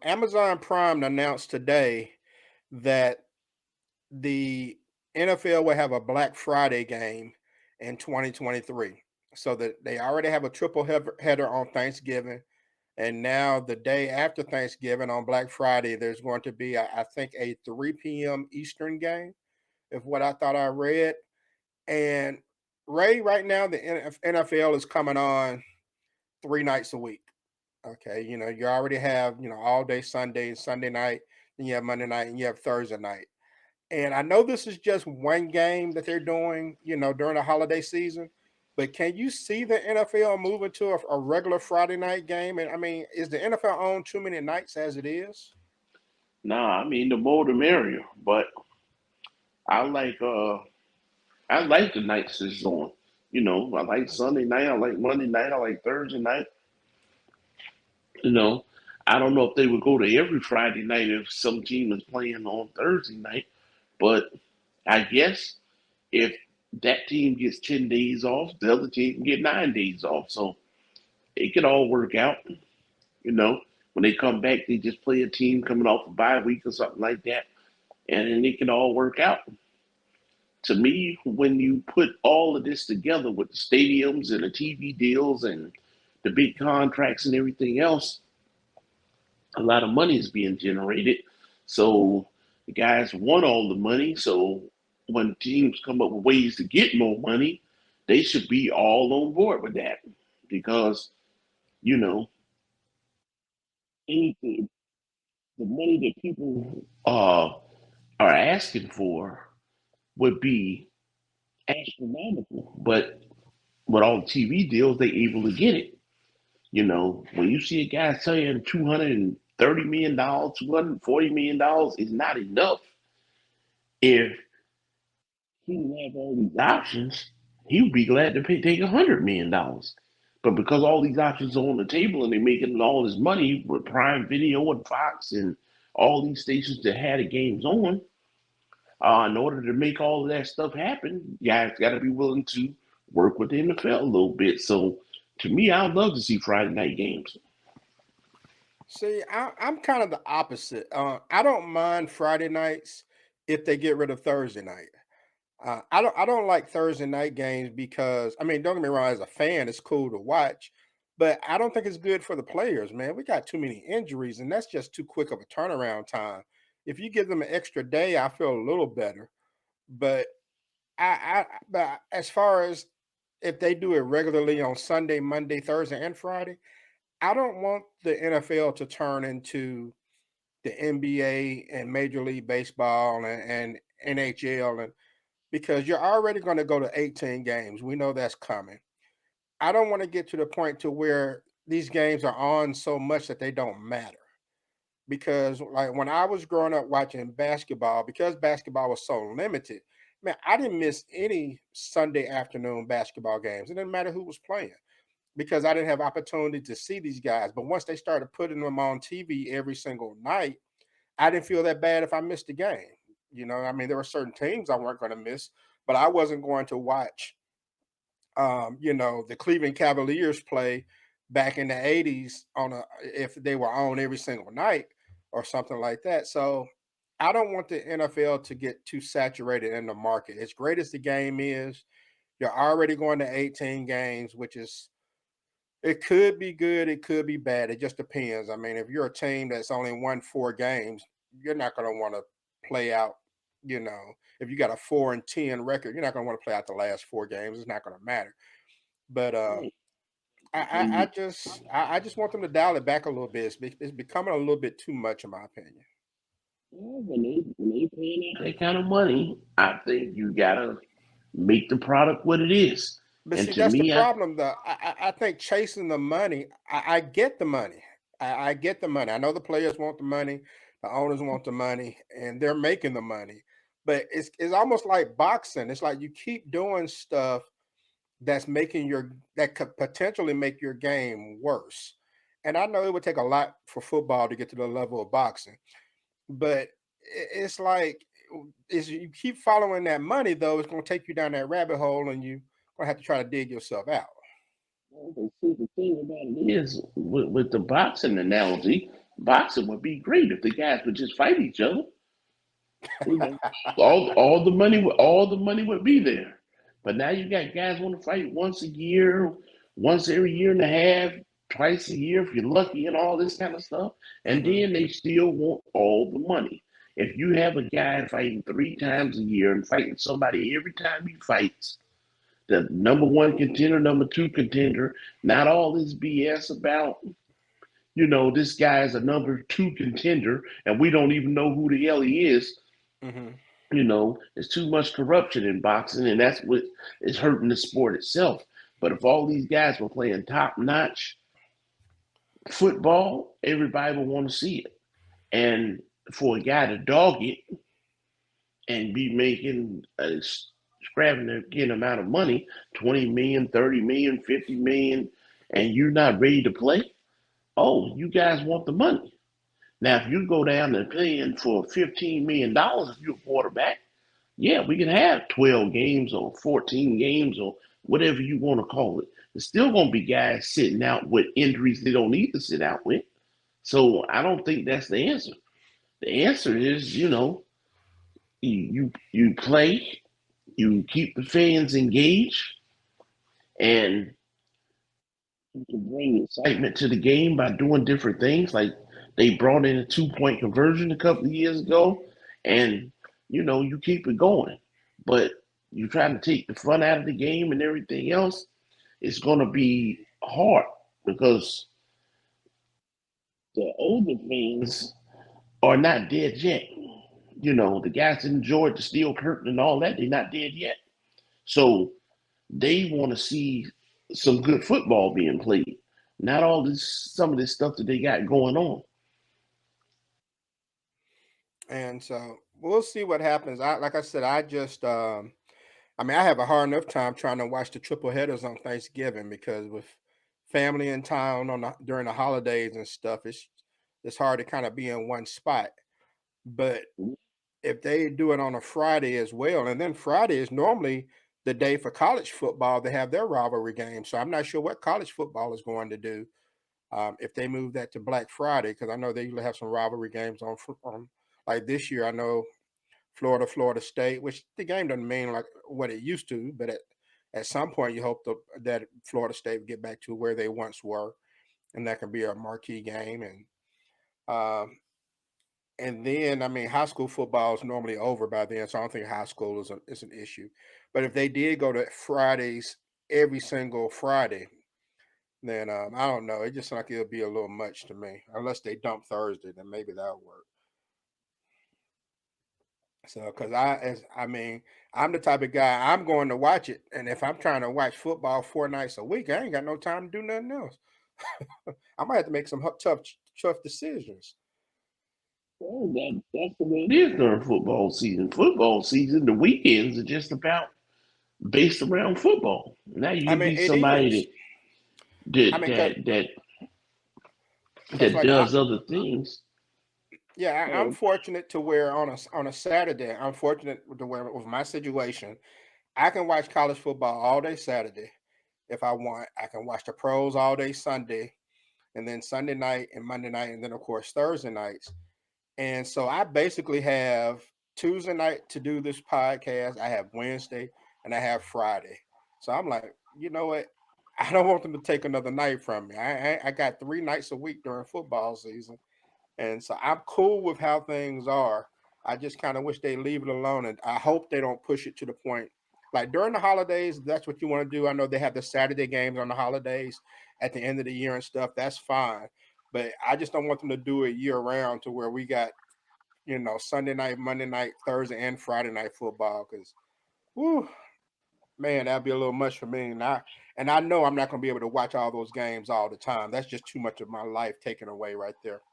Amazon Prime announced today that the NFL will have a Black Friday game in 2023. So that they already have a triple header on Thanksgiving. And now the day after Thanksgiving on Black Friday, there's going to be, I think, a 3 p.m. Eastern game, if what I thought I read. And right now, the NFL is coming on 3 nights a week. Okay, you already have, all day Sunday and Sunday night, then you have Monday night and you have Thursday night. And I know this is just one game that they're doing, during the holiday season, but can you see the NFL moving to a regular Friday night game? And I mean, is the NFL on too many nights as it is? Nah, I mean the more the merrier. But I like uh I like the nights it's on. I like Sunday night, I like Monday night, I like Thursday night. You know, I don't know if they would go to every Friday night if some team is playing on Thursday night, but I guess if that team gets 10 days off, the other team can get 9 days off. So it could all work out. You know, when they come back, they just play a team coming off a bye week or something like that, and then it can all work out. To me, when you put all of this together with the stadiums and the TV deals and the big contracts and everything else, a lot of money is being generated. So the guys want all the money. So when teams come up with ways to get more money, they should be all on board with that because, you know, anything, the money that people are asking for would be astronomical. But with all the TV deals, they able to get it. When you see a guy saying $230 million, $240 million is not enough. If he didn't have all these options, he would be glad to take $100 million. But because all these options are on the table and they're making all this money with Prime Video and Fox and all these stations that had the games on, in order to make all of that stuff happen, you guys got to be willing to work with the NFL a little bit. So to me, I'd love to see Friday night games. See, I'm kind of the opposite. I don't mind Friday nights if they get rid of Thursday night. I don't like Thursday night games because I mean, don't get me wrong, as a fan, it's cool to watch, but I don't think it's good for the players, man. We got too many injuries, and that's just too quick of a turnaround time. If you give them an extra day, I feel a little better. But but as far as if they do it regularly on Sunday, Monday, Thursday, and Friday, I don't want the NFL to turn into the NBA and Major League Baseball and NHL and because you're already going to go to 18 games. We know that's coming. I don't want to get to the point to where these games are on so much that they don't matter. Because like when I was growing up watching basketball, because basketball was so limited, man, I didn't miss any Sunday afternoon basketball games. It didn't matter who was playing because I didn't have opportunity to see these guys. But once they started putting them on TV every single night, I didn't feel that bad if I missed a game. I mean, there were certain teams I weren't going to miss, but I wasn't going to watch, the Cleveland Cavaliers play back in the '80s on a if they were on every single night or something like that. So I don't want the NFL to get too saturated in the market. As great as the game is, you're already going to 18 games, which is it could be good, it could be bad. It just depends. I mean, if you're a team that's only won 4 games, you're not going to want to play out. You know, if you got a 4-10 record, you're not going to want to play out the last 4 games. It's not going to matter. But Right. I just want them to dial it back a little bit. It's becoming a little bit too much, in my opinion. When they paying out that kind of money, I think you gotta make the product what it is. But And see, to that's the me, problem, though. I think chasing the money. I get the money. I get the money. I know the players want the money, the owners want the money, and they're making the money. But it's almost like boxing. It's like you keep doing stuff that could potentially make your game worse. And I know it would take a lot for football to get to the level of boxing, but it's like is you keep following that money though, it's going to take you down that rabbit hole, and you're going to have to try to dig yourself out. well, see, the thing about it is with the boxing analogy. Boxing would be great if the guys would just fight each other. You know, all the money would be there. But now you got guys want to fight once a year, once every year and a half, twice a year if you're lucky, and all this kind of stuff. And Hmm. then they still want all the money. If you have a guy fighting 3 times a year and fighting somebody every time he fights, the number one contender, number two contender, not all this BS about, this guy is a number two contender and we don't even know who the hell he is. Hmm. There's too much corruption in boxing, and that's what is hurting the sport itself. But if all these guys were playing top notch football, everybody would want to see it. And for a guy to dog it and be making a extravagant amount of money, 20 million, 30 million, 50 million, and you're not ready to play, oh, you guys want the money. Now, if you go down and paying for $15 million if you're a quarterback, yeah, we can have 12 games or 14 games or whatever you want to call it. There's still going to be guys sitting out with injuries they don't need to sit out with. So I don't think that's the answer. The answer is, you play, you keep the fans engaged, and you can bring excitement to the game by doing different things. Like they brought in a 2-point conversion a couple of years ago, and you keep it going. But you're trying to take the fun out of the game and everything else, it's going to be hard because the older fans are not dead yet. The guys that enjoyed the steel curtain and all that, they're not dead yet. So they want to see some good football being played, not all this some of this stuff that they got going on. And so we'll see what happens. Like I said, I mean, I have a hard enough time trying to watch the triple headers on Thanksgiving because with family in town during the holidays and stuff, it's hard to kind of be in one spot. But if they do it on a Friday as well, and then Friday is normally the day for college football, they have their rivalry game. So I'm not sure what college football is going to do if they move that to Black Friday, because I know they usually have some rivalry games on. Like this year, I know Florida State, which the game doesn't mean like what it used to, but at some point you hope that Florida State would get back to where they once were, and that can be a marquee game. Um, and then I mean, high school football is normally over by then, so I don't think high school is an issue. But if they did go to Fridays every single Friday, then I don't know. It just like it'll be a little much to me. Unless they dump Thursday, then maybe that'll work. So, because I mean, I'm the type of guy I'm going to watch it, and if I'm trying to watch football 4 nights a week, I ain't got no time to do nothing else. I might have to make some tough decisions. Well, that's the way it is during football season. Football season, the weekends are just about based around football. Now you I can mean, be it somebody is. that I that mean, that that, cause that like does other things. yeah, I'm Uh, fortunate to where on a Saturday, I'm fortunate to where with my situation, I can watch college football all day Saturday if I want. I can watch the pros all day Sunday, and then Sunday night and Monday night, and then of course Thursday nights. And so I basically have Tuesday night to do this podcast. I have Wednesday and I have Friday. So I'm like, you know what? I don't want them to take another night from me. I got 3 nights a week during football season, and so I'm cool with how things are. I just kind of wish they leave it alone, and I hope they don't push it to the point. Like during the holidays, that's what you want to do. I know they have the Saturday games on the holidays at the end of the year and stuff. That's fine, but I just don't want them to do it year round to where we got Sunday night, Monday night, Thursday, and Friday night football. Because, whoo, man, that'd be a little much for me. And I know I'm not going to be able to watch all those games all the time. That's just too much of my life taken away right there.